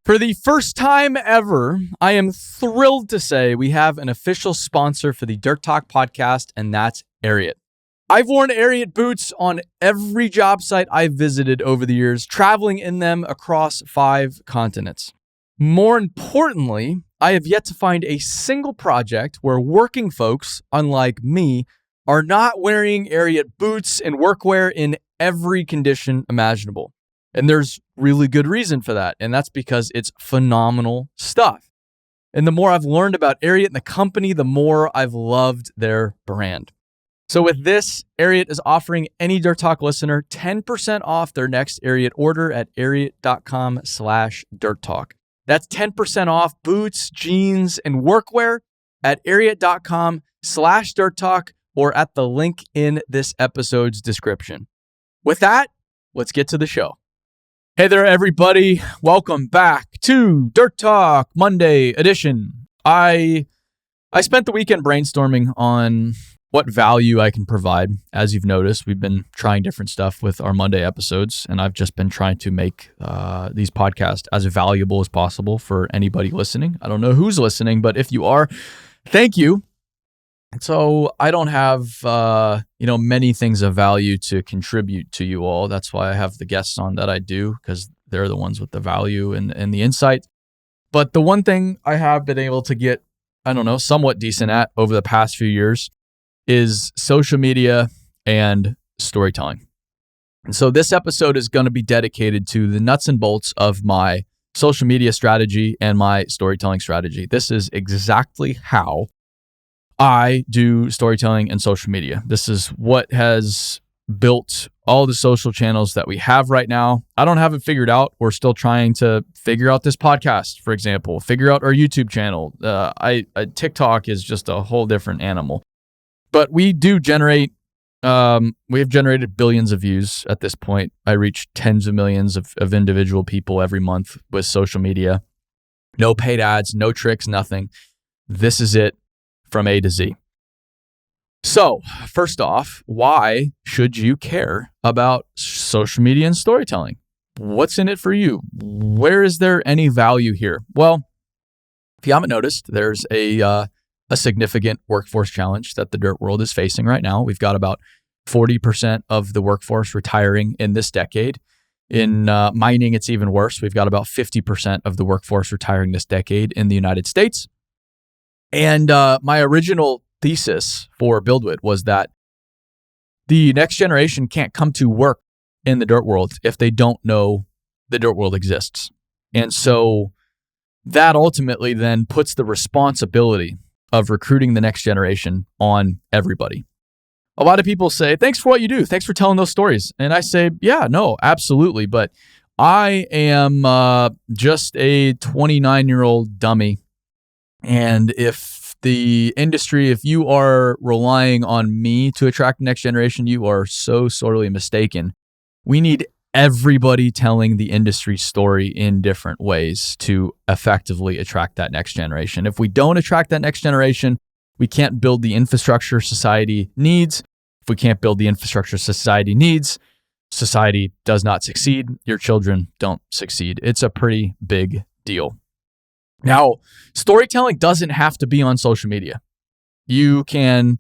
For the first time ever, I am thrilled to say we have an official sponsor for the Dirt Talk podcast, and that's Ariat. I've worn Ariat boots on every job site I've visited over the years, traveling in them across 5 continents. More importantly, I have yet to find a single project where working folks, unlike me, are not wearing Ariat boots and workwear in every condition imaginable. And there's really good reason for that, and that's because it's phenomenal stuff. And the more I've learned about Ariat and the company, the more I've loved their brand. So with this, Ariat is offering any Dirt Talk listener 10% off their next Ariat order at ariat.com/dirttalk. That's 10% off boots, jeans, and workwear at ariat.com/dirttalk or at the link in this episode's description. With that, let's get to the show. Hey there, everybody. Welcome back to Dirt Talk Monday edition. I spent the weekend brainstorming on what value I can provide. As you've noticed, we've been trying different stuff with our Monday episodes, and I've just been trying to make these podcasts as valuable as possible for anybody listening. I don't know who's listening, but if you are, thank you. And so I don't have, many things of value to contribute to you all. That's why I have the guests on that I do, because they're the ones with the value and the insight. But the one thing I have been able to get, somewhat decent at over the past few years is social media and storytelling. And so this episode is going to be dedicated to the nuts and bolts of my social media strategy and my storytelling strategy. This is exactly how I do storytelling and social media. This is what has built all the social channels that we have right now. I don't have it figured out. We're still trying to figure out this podcast, for example, figure out our YouTube channel. TikTok is just a whole different animal. But we do generate, we have generated billions of views at this point. I reach tens of millions of individual people every month with social media. No paid ads, no tricks, nothing. This is it. From A to Z. So, first off, why should you care about social media and storytelling? What's in it for you? Where is there any value here? Well, if you haven't noticed, there's a significant workforce challenge that the dirt world is facing right now. We've got about 40% of the workforce retiring in this decade. In mining, it's even worse. We've got about 50% of the workforce retiring this decade in the United States. And my original thesis for BuildWit was that the next generation can't come to work in the dirt world if they don't know the dirt world exists. And so that ultimately then puts the responsibility of recruiting the next generation on everybody. A lot of people say, thanks for what you do. Thanks for telling those stories. And I say, yeah, no, absolutely. But I am just a 29-year-old dummy. And if the industry, if you are relying on me to attract the next generation, you are so sorely mistaken. We need everybody telling the industry story in different ways to effectively attract that next generation. If we don't attract that next generation, we can't build the infrastructure society needs. If we can't build the infrastructure society needs, society does not succeed. Your children don't succeed. It's a pretty big deal. Now, storytelling doesn't have to be on social media. You can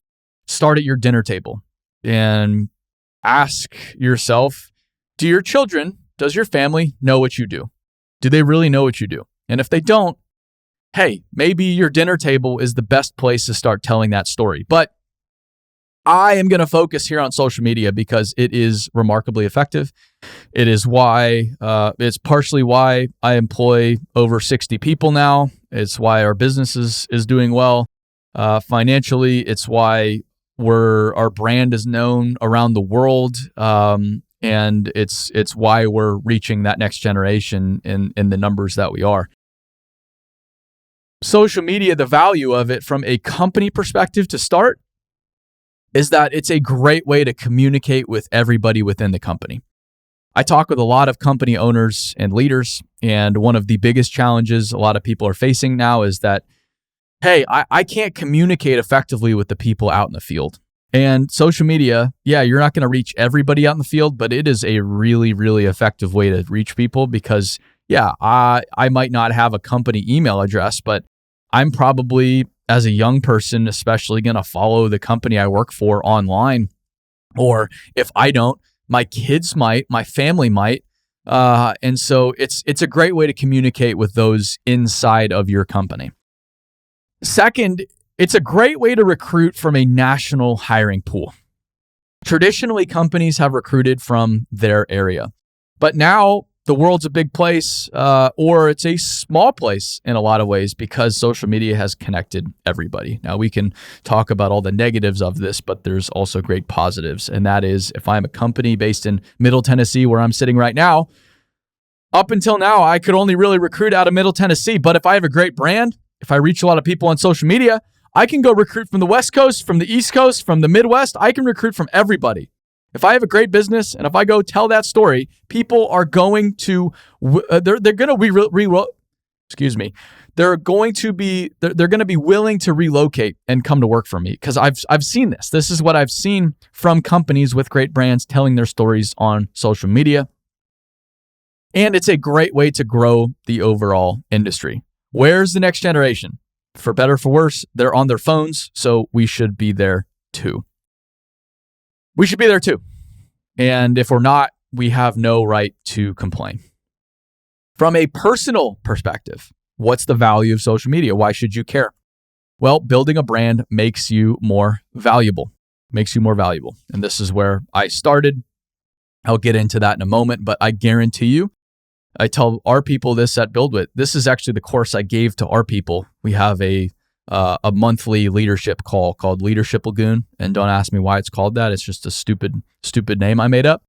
start at your dinner table and ask yourself, does your family know what you do? Do they really know what you do? And if they don't, hey, maybe your dinner table is the best place to start telling that story. But I am going to focus here on social media because it is remarkably effective. It is why, it's partially why I employ over 60 people now. It's why our business is doing well. Financially, it's why our brand is known around the world. And it's why we're reaching that next generation in the numbers that we are. Social media, the value of it from a company perspective to start is that it's a great way to communicate with everybody within the company. I talk with a lot of company owners and leaders, and one of the biggest challenges a lot of people are facing now is that, hey, I can't communicate effectively with the people out in the field. And social media, yeah, you're not going to reach everybody out in the field, but it is a really, really effective way to reach people because Yeah, I might not have a company email address, but I'm probably, as a young person, especially going to follow the company I work for online. Or if I don't, my kids might, my family might. And so it's a great way to communicate with those inside of your company. Second, it's a great way to recruit from a national hiring pool. Traditionally, companies have recruited from their area, but now the world's a big place, or it's a small place in a lot of ways because social media has connected everybody. Now, we can talk about all the negatives of this, but there's also great positives. And that is, if I'm a company based in Middle Tennessee, where I'm sitting right now, up until now, I could only really recruit out of Middle Tennessee. But if I have a great brand, if I reach a lot of people on social media, I can go recruit from the West Coast, from the East Coast, from the Midwest. I can recruit from everybody. If I have a great business and if I go tell that story, people are going to they're going to be willing to relocate and come to work for me because I've seen this. This is what I've seen from companies with great brands telling their stories on social media. And it's a great way to grow the overall industry. Where's the next generation? For better or for worse, they're on their phones, so we should be there too. We should be there too. And if we're not, we have no right to complain. From a personal perspective, what's the value of social media? Why should you care? Well, building a brand makes you more valuable. And this is where I started. I'll get into that in a moment, but I guarantee you, I tell our people this at BuildWit. This is actually the course I gave to our people. We have a monthly leadership call called Leadership Lagoon. And don't ask me why it's called that. It's just a stupid name I made up.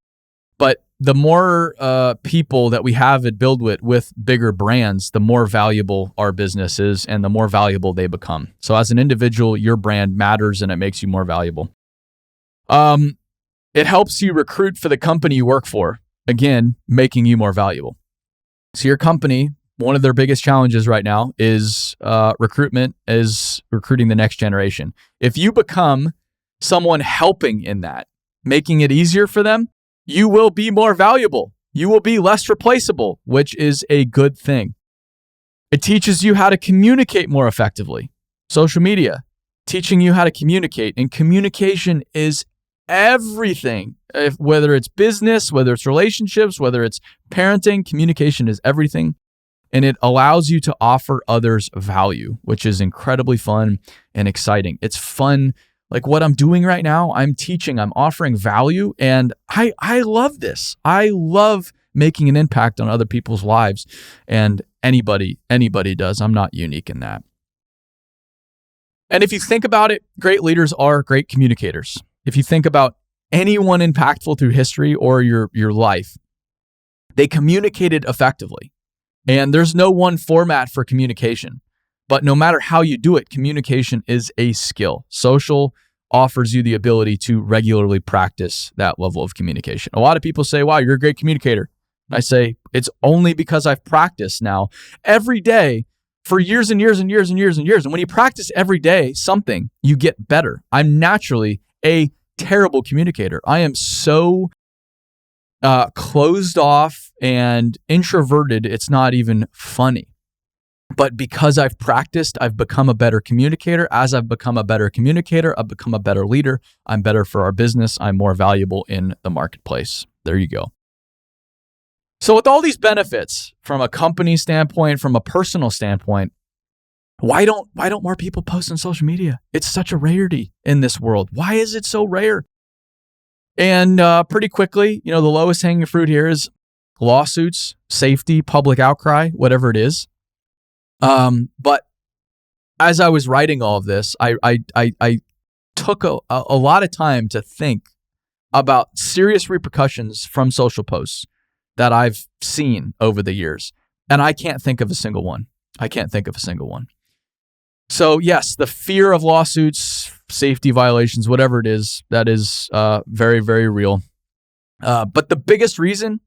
But the more people that we have at BuildWit with bigger brands, the more valuable our business is and the more valuable they become. So as an individual, your brand matters and it makes you more valuable. It helps you recruit for the company you work for, again, making you more valuable. So your company, one of their biggest challenges right now is recruiting the next generation. If you become someone helping in that, making it easier for them, you will be more valuable. You will be less replaceable, which is a good thing. It teaches you how to communicate more effectively. Social media, teaching you how to communicate. And communication is everything. Whether it's business, whether it's relationships, whether it's parenting, communication is everything. And it allows you to offer others value, which is incredibly fun and exciting. It's fun. Like what I'm doing right now, I'm teaching, I'm offering value, and I love this. I love making an impact on other people's lives, and anybody does. I'm not unique in that. And if you think about it, great leaders are great communicators. If you think about anyone impactful through history or your life, they communicated effectively. And there's no one format for communication. But no matter how you do it, communication is a skill. Social offers you the ability to regularly practice that level of communication. A lot of people say, wow, you're a great communicator. I say, it's only because I've practiced now every day for years and years and years and years and years. And when you practice every day something, you get better. I'm naturally a terrible communicator. I am so closed off and introverted, it's not even funny. But because I've practiced, I've become a better communicator. As I've become a better communicator, I've become a better leader. I'm better for our business. I'm more valuable in the marketplace. There you go. So with all these benefits from a company standpoint, from a personal standpoint, why don't more people post on social media? It's such a rarity in this world. Why is it so rare? And pretty quickly, the lowest hanging fruit here is lawsuits, safety, public outcry, whatever it is. But as I was writing all of this, I took a lot of time to think about serious repercussions from social posts that I've seen over the years. And I can't think of a single one. So yes, the fear of lawsuits, safety violations, whatever it is, that is very, very real. But the biggest reason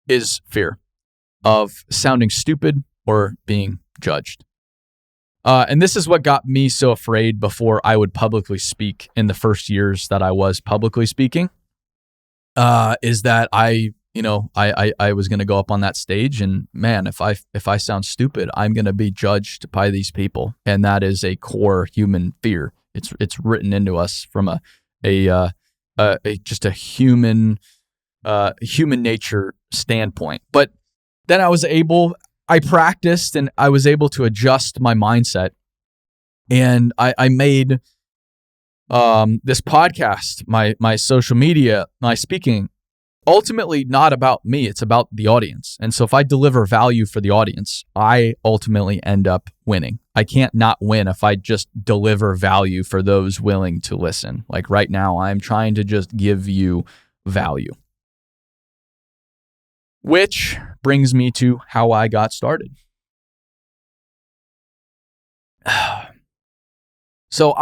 is fear of sounding stupid or being judged. And this is what got me so afraid before I would publicly speak in the first years that I was publicly speaking, is that I I was going to go up on that stage, and man, if I sound stupid, I'm going to be judged by these people, and that is a core human fear. It's written into us from just a human nature standpoint. But then I practiced, and I was able to adjust my mindset, and I made this podcast, my social media, my speaking, ultimately not about me. It's about the audience. And so if I deliver value for the audience, I ultimately end up winning. I can't not win if I just deliver value for those willing to listen. Like right now, I'm trying to just give you value. Which brings me to how I got started. So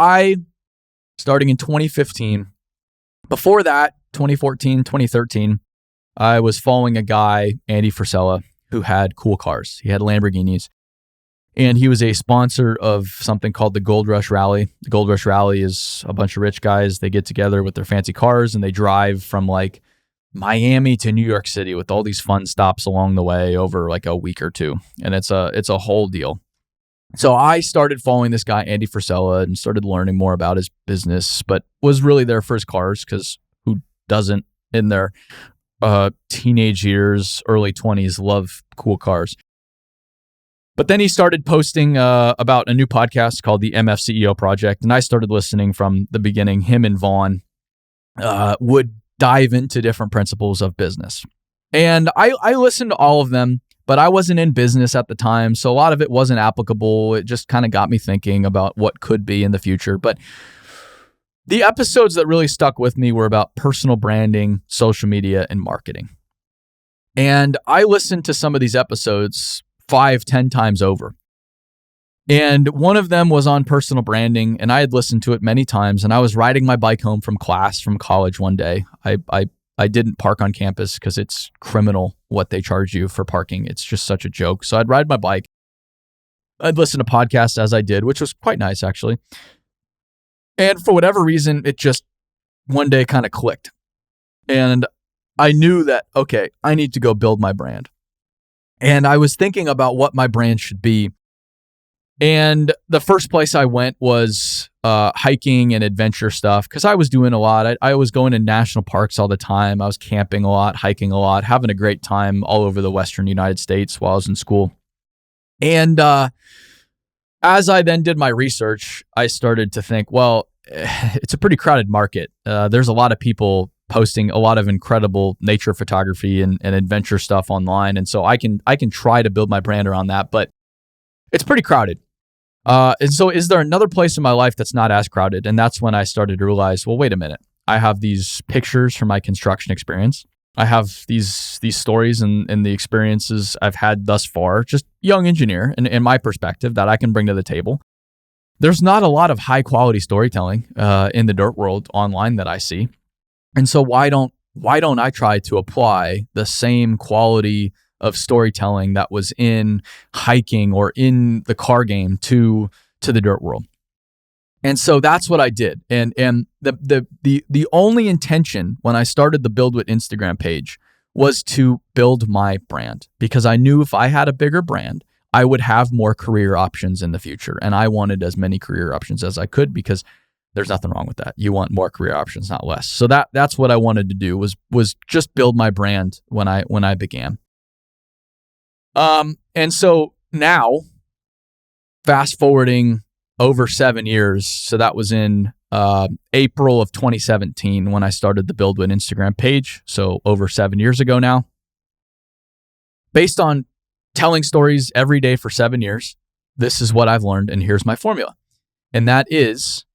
starting in 2015, before that, 2014, 2013, I was following a guy, Andy Frisella, who had cool cars. He had Lamborghinis, and he was a sponsor of something called the Gold Rush Rally. The Gold Rush Rally is a bunch of rich guys. They get together with their fancy cars, and they drive from like Miami to New York City with all these fun stops along the way over like a week or two. And it's a whole deal. So I started following this guy, Andy Frisella, and started learning more about his business, but was really there for his cars, because who doesn't in their teenage years, early 20s, love cool cars? But then he started posting about a new podcast called the MF CEO Project, and I started listening from the beginning. Him and Vaughn would dive into different principles of business. And I listened to all of them, but I wasn't in business at the time, so a lot of it wasn't applicable. It just kind of got me thinking about what could be in the future. But the episodes that really stuck with me were about personal branding, social media, and marketing. And I listened to some of these episodes 5-10 times over. And one of them was on personal branding, and I had listened to it many times. And I was riding my bike home from college one day. I didn't park on campus because it's criminal what they charge you for parking. It's just such a joke. So I'd ride my bike. I'd listen to podcasts as I did, which was quite nice, actually. And for whatever reason, it just one day kind of clicked. And I knew that, okay, I need to go build my brand. And I was thinking about what my brand should be. And the first place I went was hiking and adventure stuff, because I was doing a lot. I was going to national parks all the time. I was camping a lot, hiking a lot, having a great time all over the Western United States while I was in school. And as I then did my research, I started to think, well, it's a pretty crowded market. There's a lot of people posting a lot of incredible nature photography and adventure stuff online. And so I can try to build my brand around that, but it's pretty crowded. And so is there another place in my life that's not as crowded? And that's when I started to realize, well, wait a minute. I have these pictures from my construction experience. I have these stories and the experiences I've had thus far, just young engineer, and in my perspective, that I can bring to the table. There's not a lot of high quality storytelling in the dirt world online that I see. And so why don't I try to apply the same quality of storytelling that was in hiking or in the car game to the dirt world? And so that's what I did. And the only intention when I started the Build With Instagram page was to build my brand, because I knew if I had a bigger brand, I would have more career options in the future. And I wanted as many career options as I could, because there's nothing wrong with that. You want more career options, not less. So that's what I wanted to do was just build my brand when I began. And so now, fast forwarding over 7 years, so that was in April of 2017 when I started the Build With Instagram page, so over 7 years ago now. Based on telling stories every day for 7 years, this is what I've learned, and here's my formula. And that is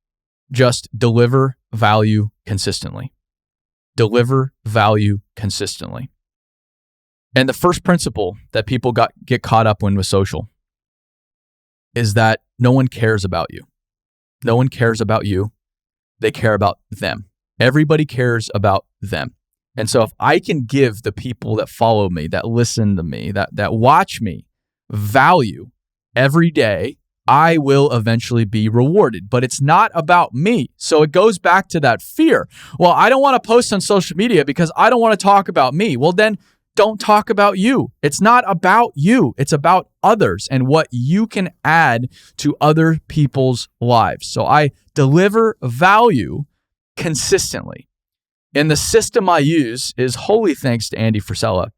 just deliver value consistently. Deliver value consistently. And the first principle that people get caught up in with social is that no one cares about you. No one cares about you. They care about them. Everybody cares about them. And so if I can give the people that follow me, that listen to me, that watch me value every day, I will eventually be rewarded, but it's not about me. So it goes back to that fear. Well, I don't want to post on social media because I don't want to talk about me. Well, then don't talk about you. It's not about you. It's about others and what you can add to other people's lives. So I deliver value consistently. And the system I use is wholly thanks to Andy Frisella.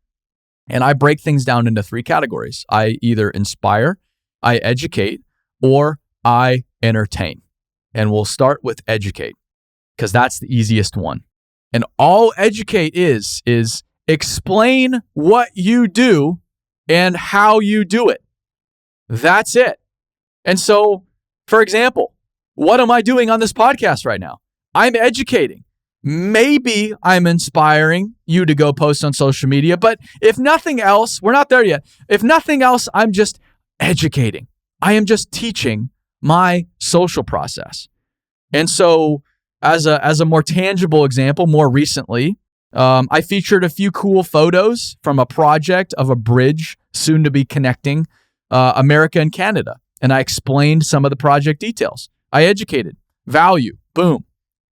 And I break things down into 3 categories. I either inspire, I educate, or I entertain. And we'll start with educate because that's the easiest one. And all educate is explain what you do and how you do it. That's it. And so, for example, what am I doing on this podcast right now? I'm educating. Maybe I'm inspiring you to go post on social media, but if nothing else, we're not there yet. If nothing else, I'm just educating. I am just teaching my social process. And so as a more tangible example, more recently, I featured a few cool photos from a project of a bridge soon to be connecting America and Canada. And I explained some of the project details. I educated. Value. Boom.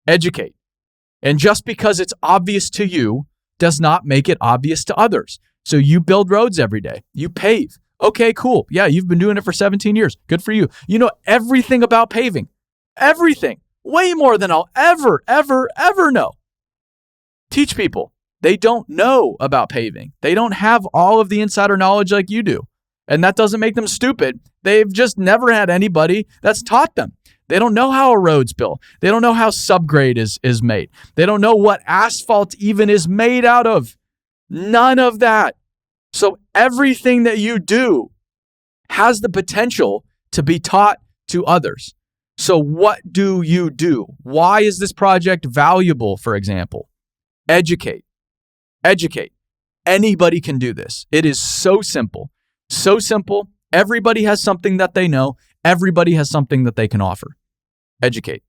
Educate. And just because it's obvious to you does not make it obvious to others. So you build roads every day. You pave. Okay, cool. Yeah, you've been doing it for 17 years. Good for you. You know everything about paving. Everything. Way more than I'll ever know. Teach people. They don't know about paving. They don't have all of the insider knowledge like you do. And that doesn't make them stupid. They've just never had anybody that's taught them. They don't know how a road's built. They don't know how subgrade is made. They don't know what asphalt even is made out of. None of that. So everything that you do has the potential to be taught to others. So what do you do? Why is this project valuable, for example? Educate. Educate. Anybody can do this. It is so simple. So simple. Everybody has something that they know. Everybody has something that they can offer. Educate.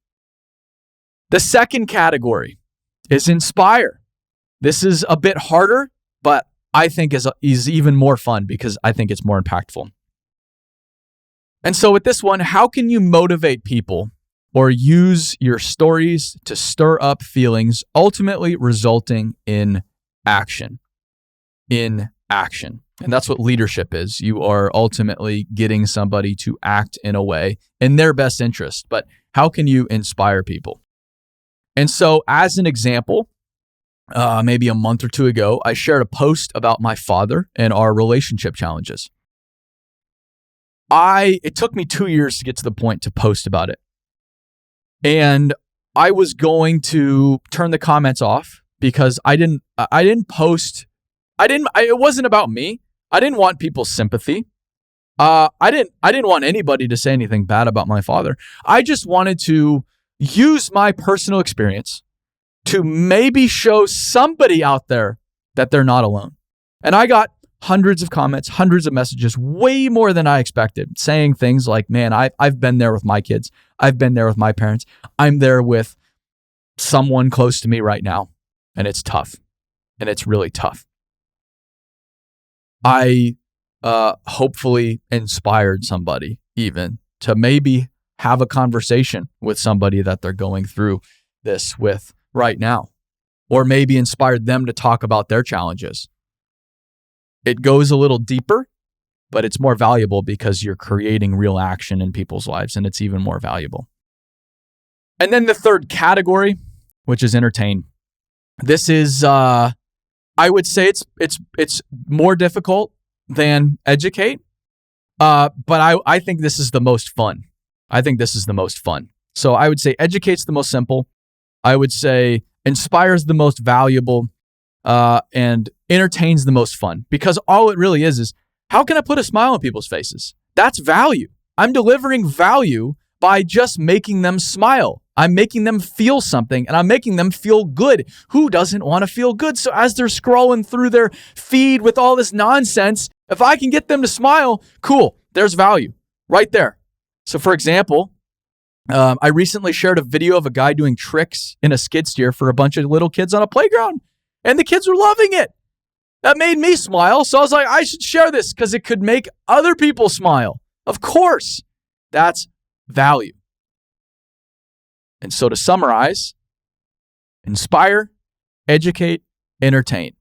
The second category is inspire. This is a bit harder, but I think is even more fun because I think it's more impactful. And so with this one, how can you motivate people or use your stories to stir up feelings, ultimately resulting in action? In action. And that's what leadership is. You are ultimately getting somebody to act in a way in their best interest. But how can you inspire people? And so as an example, maybe a month or two ago, I shared a post about my father and our relationship challenges. It took me 2 years to get to the point to post about it. And I was going to turn the comments off because I didn't post. It wasn't about me. I didn't want people's sympathy. I didn't want anybody to say anything bad about my father. I just wanted to use my personal experience to maybe show somebody out there that they're not alone. And I got hundreds of comments, hundreds of messages, way more than I expected, saying things like, man, I've been there with my kids. I've been there with my parents. I'm there with someone close to me right now. And it's tough. And it's really tough. I hopefully inspired somebody even to maybe have a conversation with somebody that they're going through this with right now, or maybe inspired them to talk about their challenges. It goes a little deeper, but it's more valuable because you're creating real action in people's lives, and it's even more valuable. And then the third category, which is entertain. This is, I would say it's more difficult than educate, but I think this is the most fun. So I would say educate's the most simple. I would say inspires the most valuable, and entertains the most fun, because all it really is how can I put a smile on people's faces? That's value. I'm delivering value by just making them smile. I'm making them feel something, and I'm making them feel good. Who doesn't want to feel good? So as they're scrolling through their feed with all this nonsense, if I can get them to smile, cool, there's value right there. So for example, I recently shared a video of a guy doing tricks in a skid steer for a bunch of little kids on a playground, and the kids were loving it. That made me smile. So I was like, I should share this because it could make other people smile. Of course. That's value. And so to summarize, inspire, educate, entertain.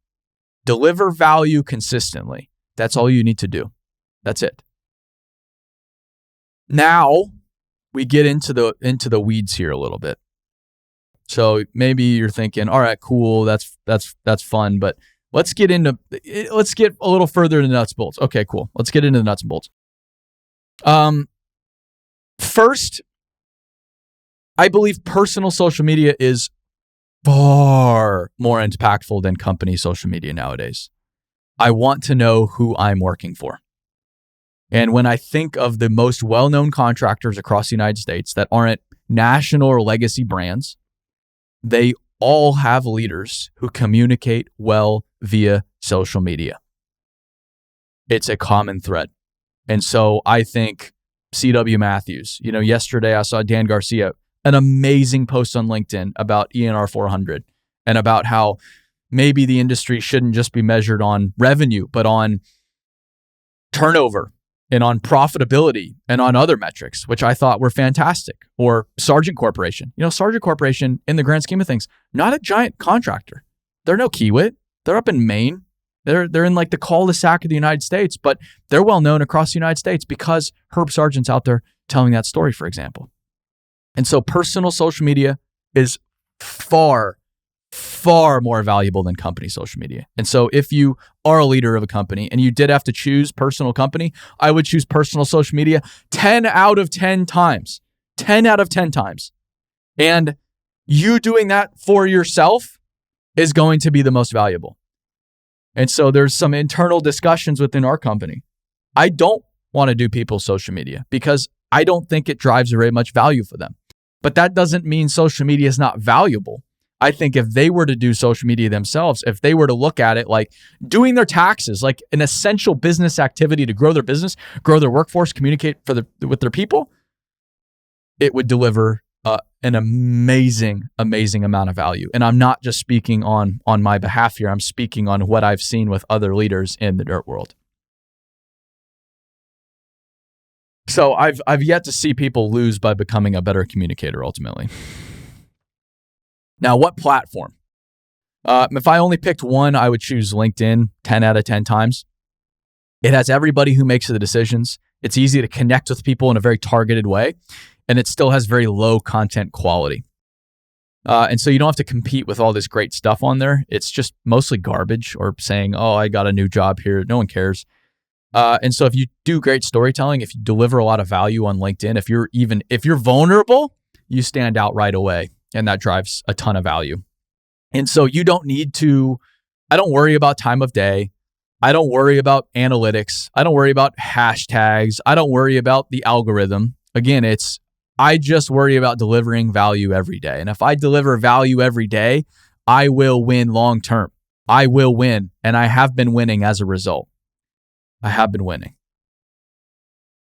Deliver value consistently. That's all you need to do. That's it. Now we get into the weeds here a little bit. So maybe you're thinking, all right, cool, that's fun, but let's get a little further into the nuts and bolts. Okay, cool. Let's get into the nuts and bolts. First, I believe personal social media is far more impactful than company social media nowadays. I want to know who I'm working for. And when I think of the most well-known contractors across the United States that aren't national or legacy brands, they all have leaders who communicate well via social media. It's a common thread. And so I think C.W. Matthews, yesterday I saw Dan Garcia, an amazing post on LinkedIn about ENR 400 and about how maybe the industry shouldn't just be measured on revenue, but on turnover and on profitability and on other metrics, which I thought were fantastic. Or Sargent Corporation. Sargent Corporation, in the grand scheme of things, not a giant contractor. They're no Kiewit. They're up in Maine. They're in like the cul-de-sac of the United States, but they're well known across the United States because Herb Sargent's out there telling that story, for example. And so personal social media is far, far more valuable than company social media. And so if you are a leader of a company and you did have to choose personal company, I would choose personal social media 10 out of 10 times. 10 out of 10 times. And you doing that for yourself is going to be the most valuable. And so there's some internal discussions within our company. I don't want to do people's social media because I don't think it drives very much value for them. But that doesn't mean social media is not valuable. I think if they were to do social media themselves, if they were to look at it like doing their taxes, like an essential business activity to grow their business, grow their workforce, communicate with their people, it would deliver an amazing, amazing amount of value. And I'm not just speaking on my behalf here. I'm speaking on what I've seen with other leaders in the dirt world. So I've yet to see people lose by becoming a better communicator ultimately. Now, what platform? If I only picked one, I would choose LinkedIn 10 out of 10 times. It has everybody who makes the decisions. It's easy to connect with people in a very targeted way, and it still has very low content quality. And so you don't have to compete with all this great stuff on there. It's just mostly garbage or saying, oh, I got a new job here. No one cares. And so if you do great storytelling, if you deliver a lot of value on LinkedIn, if you're vulnerable, you stand out right away. And that drives a ton of value. And so you don't need to, I don't worry about time of day. I don't worry about analytics. I don't worry about hashtags. I don't worry about the algorithm. Again, I just worry about delivering value every day. And if I deliver value every day, I will win long term. I will win. And I have been winning as a result. I have been winning.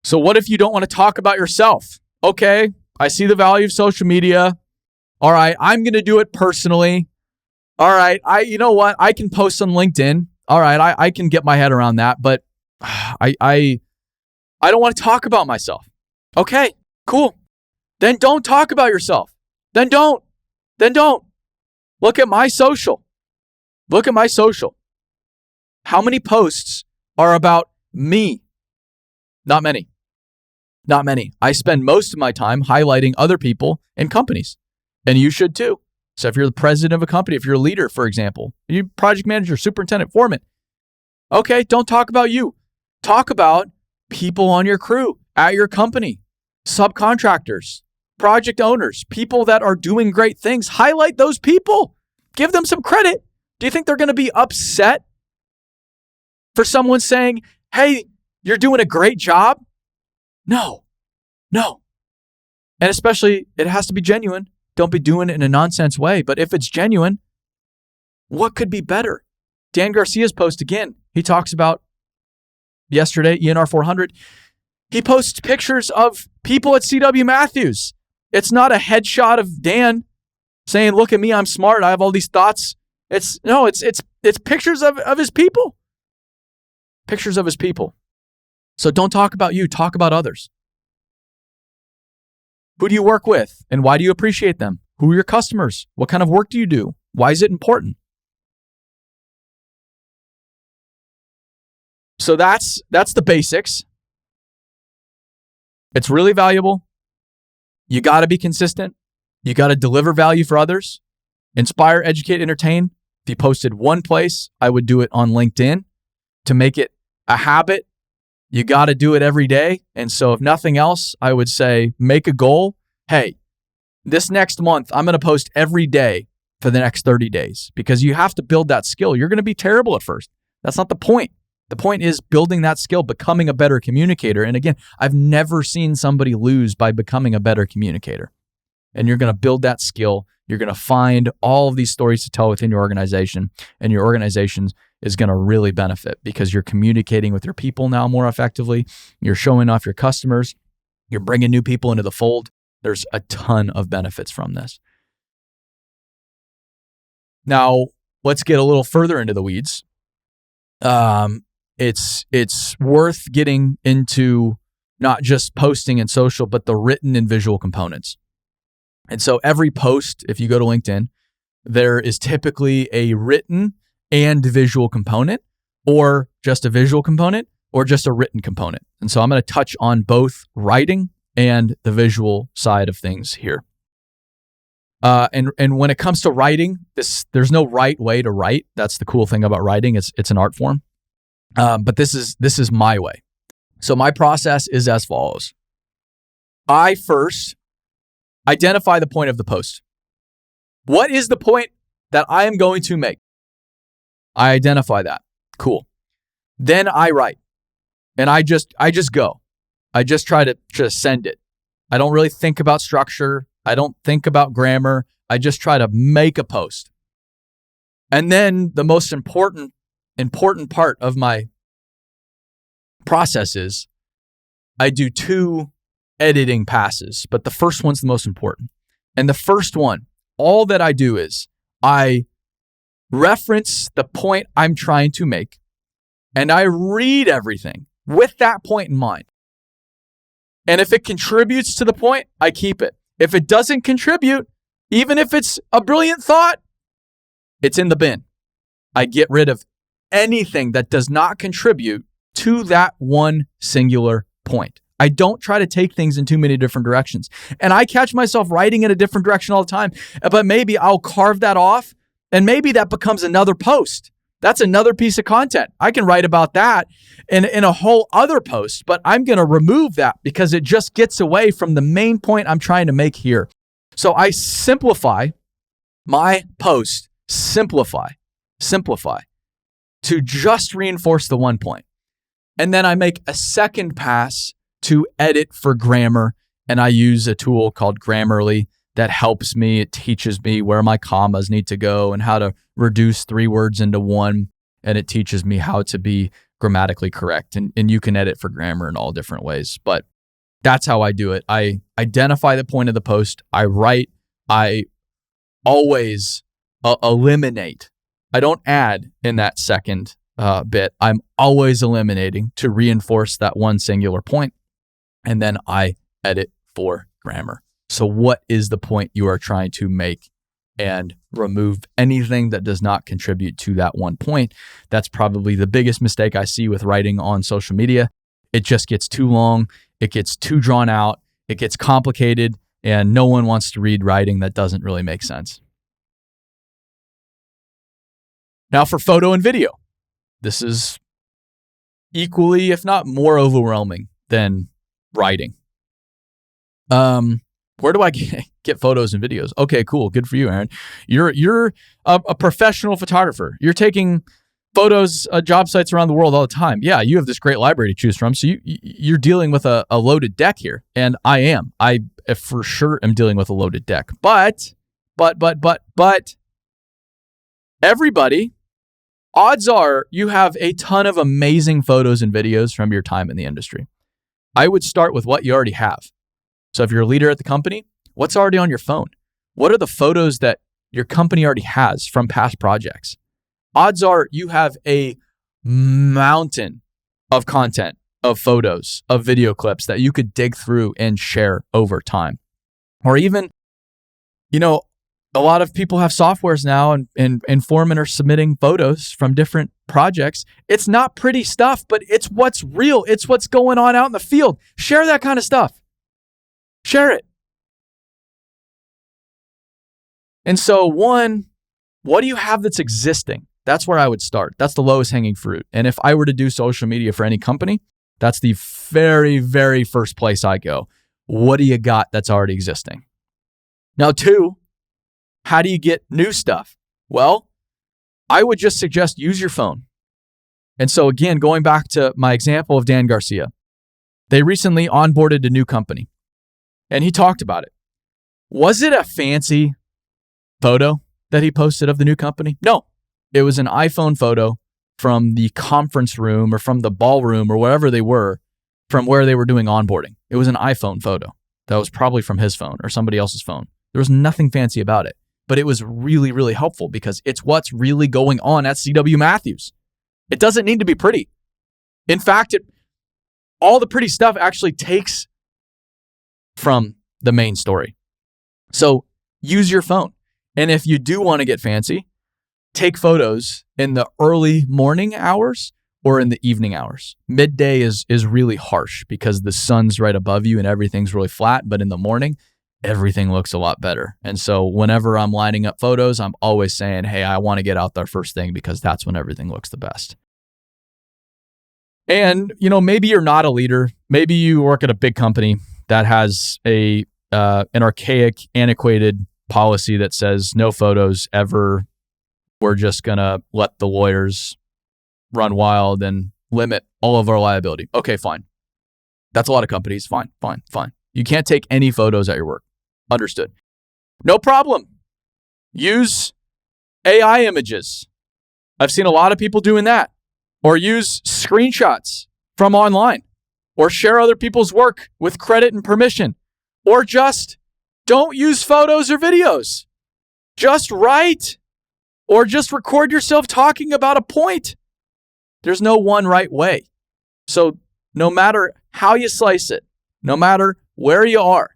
So what if you don't want to talk about yourself? Okay, I see the value of social media. All right, I'm going to do it personally. All right, you know what? I can post on LinkedIn. All right, I can get my head around that, but I don't want to talk about myself. Okay, cool. Then don't talk about yourself. Then don't. Look at my social. How many posts are about me? Not many. I spend most of my time highlighting other people and companies. And you should too. So if you're the president of a company, if you're a leader, for example, you project manager, superintendent, foreman, okay, don't talk about you. Talk about people on your crew, at your company, subcontractors, project owners, people that are doing great things. Highlight those people. Give them some credit. Do you think they're going to be upset for someone saying, hey, you're doing a great job? No. And especially, it has to be genuine. Don't be doing it in a nonsense way. But if it's genuine, what could be better? Dan Garcia's post again, he talks about yesterday, ENR 400. He posts pictures of people at C.W. Matthews. It's not a headshot of Dan saying, look at me, I'm smart, I have all these thoughts. It's pictures of his people. Pictures of his people. So don't talk about you, talk about others. Who do you work with and why do you appreciate them? Who are your customers? What kind of work do you do? Why is it important? So that's the basics. It's really valuable. You got to be consistent. You got to deliver value for others. Inspire, educate, entertain. If you posted one place, I would do it on LinkedIn to make it a habit. You got to do it every day. And so if nothing else, I would say make a goal. Hey, this next month, I'm going to post every day for the next 30 days because you have to build that skill. You're going to be terrible at first. That's not the point. The point is building that skill, becoming a better communicator. And again, I've never seen somebody lose by becoming a better communicator. And you're going to build that skill. You're going to find all of these stories to tell within your organization, and your organization is going to really benefit because you're communicating with your people now more effectively. You're showing off your customers. You're bringing new people into the fold. There's a ton of benefits from this. Now, let's get a little further into the weeds. It's worth getting into not just posting and social, but the written and visual components. And so every post, if you go to LinkedIn, there is typically a written and visual component, or just a visual component, or just a written component. And so I'm going to touch on both writing and the visual side of things here. And when it comes to writing, there's no right way to write. That's the cool thing about writing. It's an art form. But this is my way. So my process is as follows. I first identify the point of the post. What is the point that I am going to make? I identify that. Cool. Then I write. And I just go. I just try to just send it. I don't really think about structure. I don't think about grammar. I just try to make a post. And then the most important part of my process is I do 2 editing passes, but the first one's the most important. And the first one, all that I do is I reference the point I'm trying to make, and I read everything with that point in mind. And if it contributes to the point, I keep it. If it doesn't contribute, even if it's a brilliant thought, it's in the bin. I get rid of anything that does not contribute to that one singular point. I don't try to take things in too many different directions. And I catch myself writing in a different direction all the time, but maybe I'll carve that off and maybe that becomes another post. That's another piece of content. I can write about that in a whole other post, but I'm going to remove that because it just gets away from the main point I'm trying to make here. So I simplify my post, simplify to just reinforce the one point. And then I make a second pass to edit for grammar. And I use a tool called Grammarly that helps me. It teaches me where my commas need to go and how to reduce 3 words into 1. And it teaches me how to be grammatically correct. And you can edit for grammar in all different ways. But that's how I do it. I identify the point of the post. I write. I always eliminate. I don't add in that second bit. I'm always eliminating to reinforce that one singular point. And then I edit for grammar. So what is the point you are trying to make? And remove anything that does not contribute to that one point. That's probably the biggest mistake I see with writing on social media. It just gets too long. It gets too drawn out. It gets complicated. And no one wants to read writing that doesn't really make sense. Now for photo and video. This is equally, if not more overwhelming than writing. Where do I get photos and videos? Okay, cool. Good for you, Aaron. You're a professional photographer. You're taking photos, job sites around the world all the time. Yeah, you have this great library to choose from. So you're dealing with a loaded deck here. And I am. I for sure am dealing with a loaded deck. But everybody, odds are you have a ton of amazing photos and videos from your time in the industry. I would start with what you already have. So if you're a leader at the company, what's already on your phone? What are the photos that your company already has from past projects? Odds are you have a mountain of content, of photos, of video clips that you could dig through and share over time. Or even, a lot of people have softwares now and foremen are submitting photos from different projects. It's not pretty stuff, but it's what's real. It's what's going on out in the field. Share that kind of stuff. Share it. And so one, what do you have that's existing? That's where I would start. That's the lowest hanging fruit. And if I were to do social media for any company, that's the very, very first place I go. What do you got that's already existing? Now, two, how do you get new stuff? Well, I would just suggest use your phone. And so again, going back to my example of Dan Garcia, they recently onboarded a new company and he talked about it. Was it a fancy photo that he posted of the new company? No, it was an iPhone photo from the conference room or from the ballroom or wherever they were from where they were doing onboarding. It was an iPhone photo that was probably from his phone or somebody else's phone. There was nothing fancy about it, but it was really, really helpful because it's what's really going on at CW Matthews. It doesn't need to be pretty. In fact, all the pretty stuff actually takes from the main story. So use your phone. And if you do want to get fancy, take photos in the early morning hours or in the evening hours. Midday is really harsh because the sun's right above you and everything's really flat. But in the morning, everything looks a lot better. And so whenever I'm lining up photos, I'm always saying, hey, I want to get out there first thing because that's when everything looks the best. And, maybe you're not a leader. Maybe you work at a big company that has an archaic, antiquated policy that says no photos ever. We're just going to let the lawyers run wild and limit all of our liability. Okay, fine. That's a lot of companies. Fine. You can't take any photos at your work. Understood. No problem. Use AI images. I've seen a lot of people doing that. Or use screenshots from online. Or share other people's work with credit and permission. Or just don't use photos or videos. Just write. Or just record yourself talking about a point. There's no one right way. So no matter how you slice it, no matter where you are,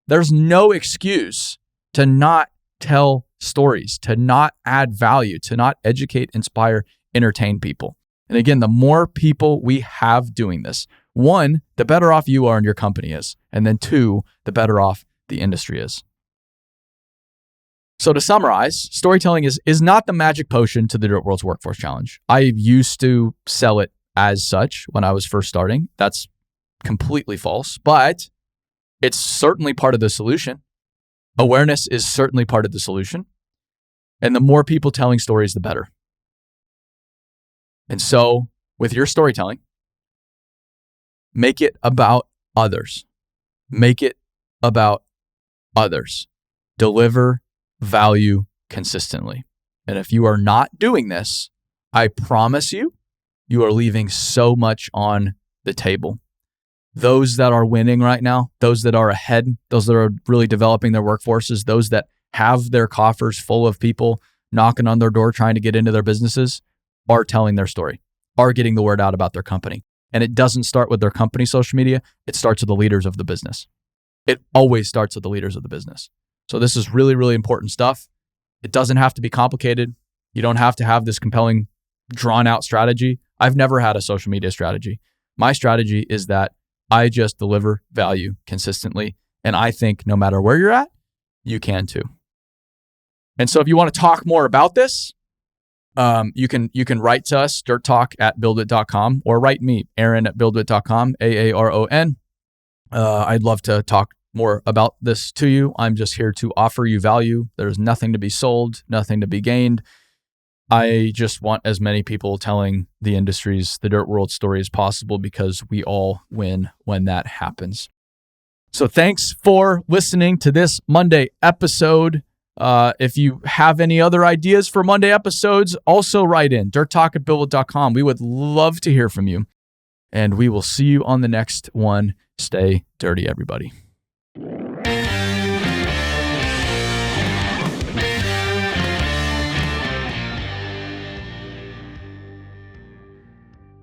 there's no excuse to not tell stories, to not add value, to not educate, inspire, entertain people. And again, the more people we have doing this, one, the better off you are and your company is. And then two, the better off the industry is. So to summarize, storytelling is not the magic potion to the Dirt World's Workforce Challenge. I used to sell it as such when I was first starting. That's completely false, but it's certainly part of the solution. Awareness is certainly part of the solution. And the more people telling stories, the better. And so with your storytelling, make it about others. Make it about others. Deliver value consistently. And if you are not doing this, I promise you, you are leaving so much on the table. Those that are winning right now, those that are ahead, those that are really developing their workforces, those that have their coffers full of people knocking on their door trying to get into their businesses, are telling their story, are getting the word out about their company. And it doesn't start with their company social media. It starts with the leaders of the business. It always starts with the leaders of the business. So this is really, really important stuff. It doesn't have to be complicated. You don't have to have this compelling, drawn out strategy. I've never had a social media strategy. My strategy is that I just deliver value consistently. And I think no matter where you're at, you can too. And so if you want to talk more about this, you can write to us, dirttalk@buildit.com, or write me, Aaron@buildit.com, Aaron. I'd love to talk more about this to you. I'm just here to offer you value. There's nothing to be sold, nothing to be gained. I just want as many people telling the industry's, the Dirt World story as possible because we all win when that happens. So thanks for listening to this Monday episode. If you have any other ideas for Monday episodes, also write in, dirttalk@buildit.com. We would love to hear from you. And we will see you on the next one. Stay dirty, everybody.